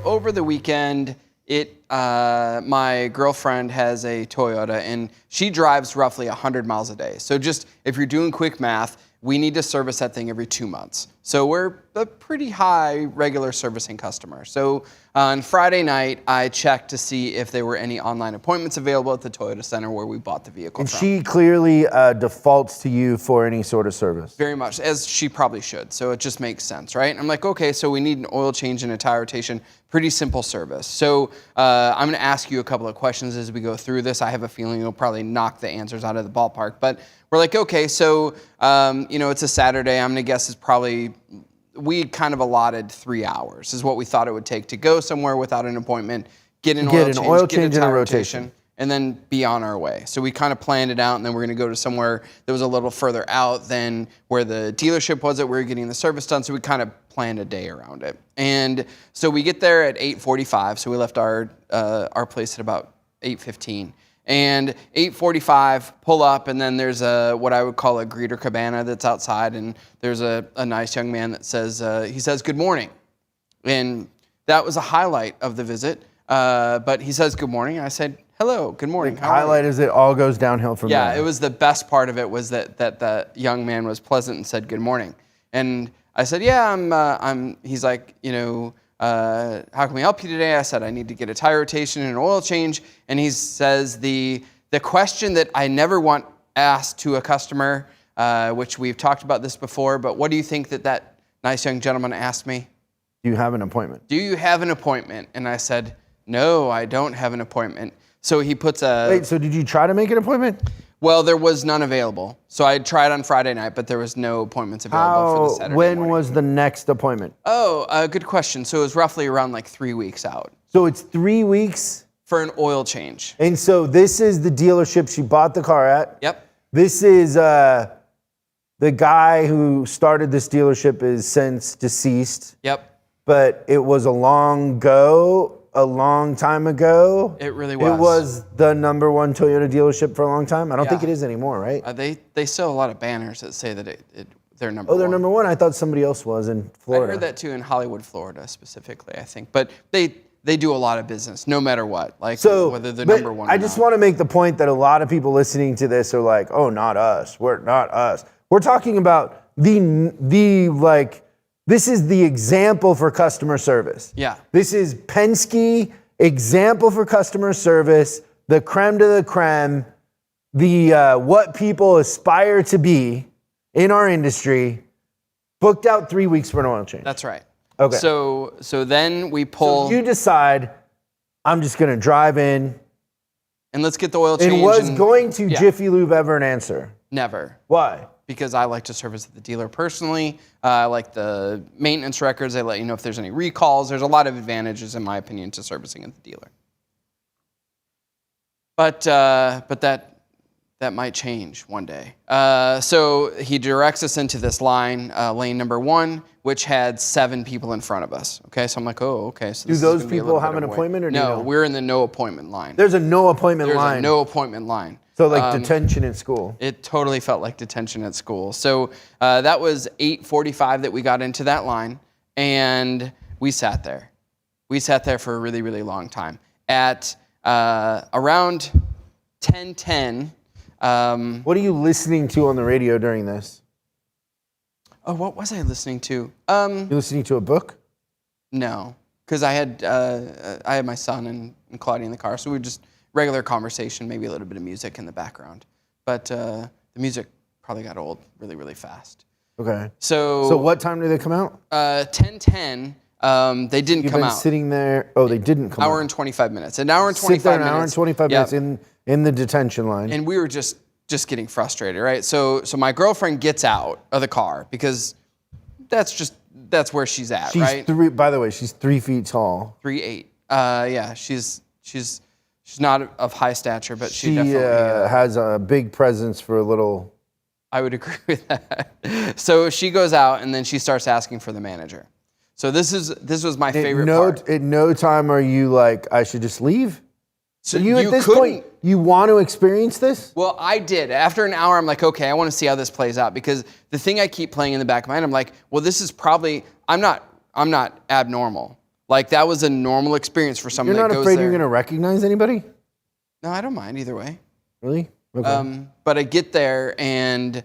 over the weekend, my girlfriend has a Toyota, and she drives roughly 100 miles a day. So just if you're doing quick math, we need to service that thing every 2 months. So we're a pretty high regular servicing customer. So on Friday night, I checked to see if there were any online appointments available at the Toyota Center where we bought the vehicle and from. she clearly defaults to you for any sort of service. Very much, as she probably should. So it just makes sense, right? And I'm like, okay, so we need an oil change and a tire rotation. Pretty simple service. So I'm gonna ask you a couple of questions as we go through this. I have a feeling you'll probably knock the answers out of the ballpark. But we're like, okay, so it's a Saturday. I'm gonna guess it's probably, we kind of allotted 3 hours is what we thought it would take to go somewhere without an appointment, get an oil change, get a tire rotation, and then be on our way. So we kind of planned it out, and then we're gonna go to somewhere that was a little further out than where the dealership was that we were getting the service done, so we kind of planned a day around it. And so we get there at 8:45, so we left our place at about 8:15. And 8:45, pull up, and then there's what I would call a greeter cabana that's outside, and there's a nice young man that says, he says, "Good morning." And that was a highlight of the visit, but he says, "Good morning." I said, "Hello, good morning." The highlight is it all goes downhill from there. Yeah, it was the best part of it was that the young man was pleasant and said, "Good morning." And I said, "Yeah, he's like, how can we help you today?" I said, "I need to get a tire rotation and an oil change." And he says, the question that I never want asked to a customer, which we've talked about this before, but what do you think that nice young gentleman asked me? Do you have an appointment? Do you have an appointment? And I said, "No, I don't have an appointment." So he puts Wait, so did you try to make an appointment? Well, there was none available. So I tried on Friday night, but there was no appointments available for the Saturday When morning. was the next appointment? Oh, good question. So it was roughly around like 3 weeks out So it's 3 weeks? for an oil change. And so this is the dealership she bought the car at? Yep. This is the guy who started this dealership is since deceased. Yep. But it was a long time ago. It really was. It was the #1 Toyota dealership for a long time. I don't think it is anymore, right? They sell a lot of banners that say that they're number one. Oh, they're #1. I thought somebody else was in Florida. I heard that too in Hollywood, Florida specifically, I think. But they do a lot of business, no matter what. Like whether they're number one or I just want to make the point that a lot of people listening to this are like, "Oh, not us. We're not us." We're talking about this is the example for customer service. Yeah. This is Penske example for customer service, the creme de la creme, what people aspire to be in our industry, booked out 3 weeks for an oil change. That's right. Okay. So then we pull. So you decide, I'm just going to drive in. And let's get the oil change. And was going to Jiffy Lube ever an answer? Never. Why? Because I like to service at the dealer personally. I like the maintenance records. They let you know if there's any recalls. There's a lot of advantages, in my opinion, to servicing at the dealer. But that might change one day. So he directs us into this line, lane #1, which had 7 people in front of us. Okay, so I'm like, oh, okay. So do those people have an appointment or no? We're in the no appointment line. There's a no appointment line. There's a no appointment line. So like detention in school. It totally felt like detention at school. So that was 8:45 that we got into that line, and we sat there. We sat there for a really, really long time. At around 10:10. What are you listening to on the radio during this? Oh, what was I listening to? You listening to a book? No, because I had my son and Claudia in the car, so we were just regular conversation, maybe a little bit of music in the background. But the music probably got old really, really fast. Okay. So what time did they come out? 10:10. They didn't You've come been out. sitting there. Oh, they didn't come out. Hour and 25 minutes. An hour and 25 Sit there minutes. an hour and 25 minutes in the detention line. And we were just getting frustrated, right? So my girlfriend gets out of the car because that's where she's at, right? By the way, she's 3 feet tall. 3'8". Yeah, she's not of high stature, but she definitely has a big presence for a little. I would agree with that. So she goes out and then she starts asking for the manager. So this was my favorite part. At no time are you like, I should just leave? So you at this point, you want to experience this? Well, I did. After an hour, I'm like, okay, I want to see how this plays out, because the thing I keep playing in the back of my mind, I'm like, well, this is probably, I'm not abnormal. Like that was a normal experience for someone You're that not goes afraid there. you're going to recognize anybody? No, I don't mind either way. Really? Okay. But I get there and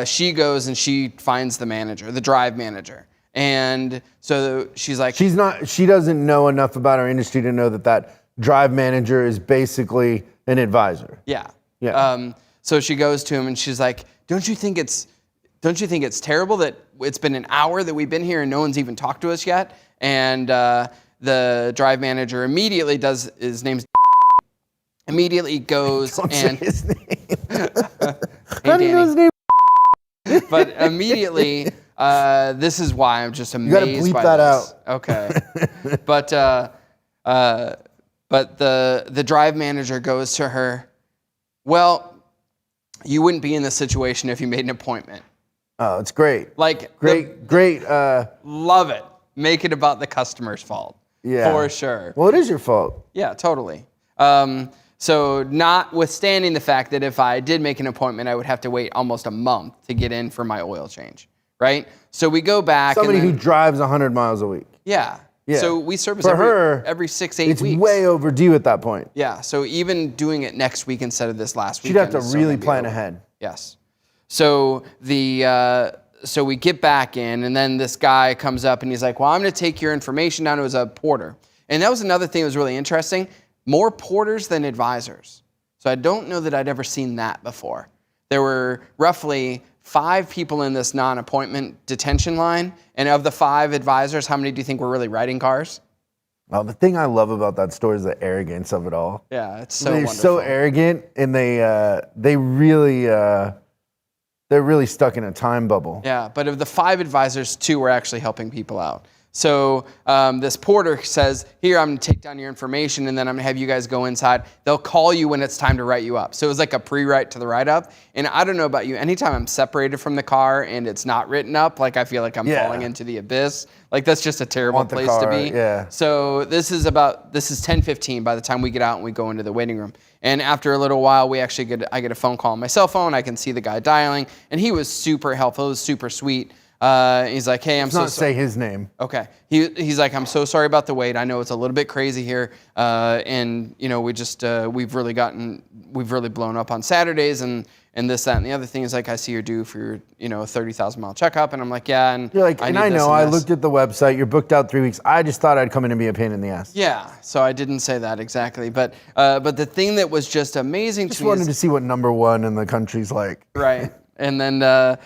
she goes and she finds the manager, the drive manager. And so she's like, She doesn't know enough about our industry to know that drive manager is basically an advisor. yeah. Yeah. So she goes to him and she's like, don't you think it's terrible that it's been an hour that we've been here and no one's even talked to us yet? And the drive manager immediately his name's immediately goes Don't and say his name. Hey, How do you know his Danny. name? But immediately, this is why I'm just amazed gotta bleep by that this. out. Okay. But the drive manager goes to her, well, you wouldn't be in this situation if you made an appointment. Oh, it's great. Like, Great. love it. Make it about the customer's fault. Yeah. For sure. Well, it is your fault. Yeah, totally. So notwithstanding the fact that if I did make an appointment, I would have to wait almost a month to get in for my oil change, right? So we go back. Somebody and who then, drives 100 miles a week. yeah. Yeah. So we service For every 6-8 It's weeks. way overdue at that point. Yeah. So even doing it next week instead of this last week. You'd have to really plan ahead. Yes. So so we get back in, and then this guy comes up and he's like, well, I'm going to take your information down. It was a porter. And that was another thing that was really interesting. More porters than advisors. So I don't know that I'd ever seen that before. There were roughly 5 people in this non-appointment detention line. And of the 5 advisors, how many do you think were really riding cars? Well, the thing I love about that story is the arrogance of it all. Yeah, it's so They're wonderful. so arrogant, and they really they're really stuck in a time bubble. Yeah, but of the 5 advisors, 2 were actually helping people out. So this porter says, here, I'm going to take down your information, and then I'm going to have you guys go inside. They'll call you when it's time to write you up. So it was like a pre-write to the write-up. And I don't know about you, anytime I'm separated from the car and it's not written up, like I feel like I'm falling into the abyss. Like that's just a terrible place to be. Yeah. So this is 10:15 by the time we get out and we go into the waiting room. And after a little while, I get a phone call on my cell phone. I can see the guy dialing, and he was super helpful. It was super sweet. He's like, hey, I'm so sorry. Say his name. Okay. He's like, I'm so sorry about the wait. I know it's a little bit crazy here. And you know, we've really blown up on Saturdays and this, that, and the other thing is like, I see you're due for your, 30,000 mile checkup. And I'm like, yeah. And You're like, I looked at the website. You're booked out 3 weeks. I just thought I'd come in and be a pain in the ass. Yeah. So I didn't say that exactly. But the thing that was just amazing Just to me wanted to see what number 1 in the country's like. right. And then,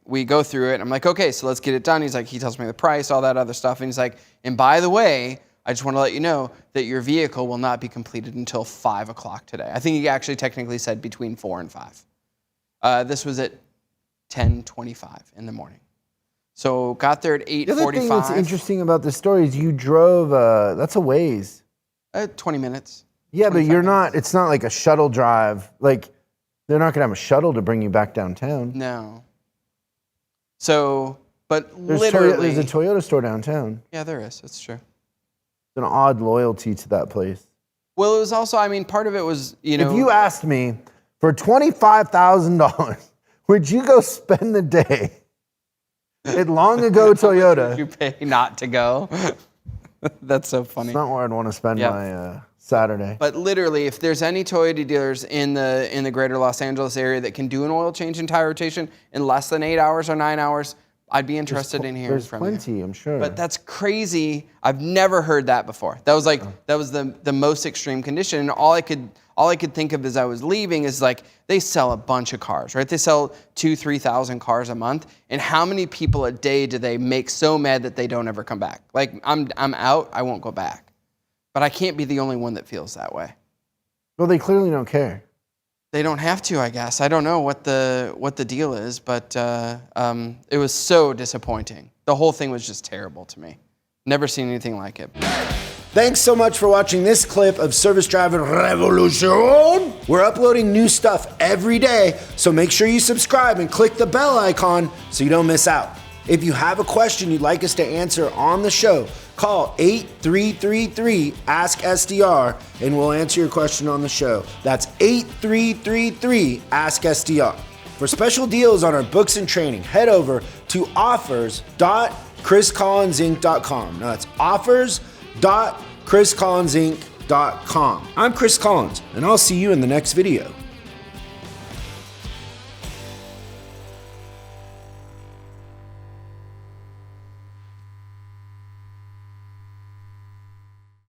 we go through it. And I'm like, okay, so let's get it done. He tells me the price, all that other stuff. And he's like, and by the way, I just want to let you know that your vehicle will not be completed until 5 o'clock today. I think he actually technically said between 4 and 5. This was at 10:25 in the morning. So got there at 8:45. The other thing that's interesting about this story is you drove, that's a ways. 20 minutes. Yeah, but it's not like a shuttle drive. Like, they're not going to have a shuttle to bring you back downtown. No. So, but There's literally. there's a Toyota store downtown. Yeah, there is. It's true. It's an odd loyalty to that place. Well, it was also, part of it was, If you asked me for $25,000, would you go spend the day at Long Ago Toyota? you pay not to go. That's so funny. It's not where I'd want to spend my Saturday. But literally, if there's any Toyota dealers in the greater Los Angeles area that can do an oil change and tire rotation in less than 8 hours or 9 hours, I'd be interested in hearing from you. There's plenty, I'm sure. But that's crazy. I've never heard that before. That was the most extreme condition. And all I could think of as I was leaving is like, they sell a bunch of cars, right? They sell 2,000-3,000 cars a month. And how many people a day do they make so mad that they don't ever come back? Like, I'm out, I won't go back. But I can't be the only one that feels that way. Well, they clearly don't care. They don't have to, I guess. I don't know what the deal is, but it was so disappointing. The whole thing was just terrible to me. Never seen anything like it. Thanks so much for watching this clip of Service Driver Revolution. We're uploading new stuff every day, so make sure you subscribe and click the bell icon so you don't miss out. If you have a question you'd like us to answer on the show, call 8333-ASK-SDR and we'll answer your question on the show. That's 8333-ASK-SDR. For special deals on our books and training, head over to offers.com chriscollinsinc.com. Now that's offers.chriscollinsinc.com. I'm Chris Collins, and I'll see you in the next video.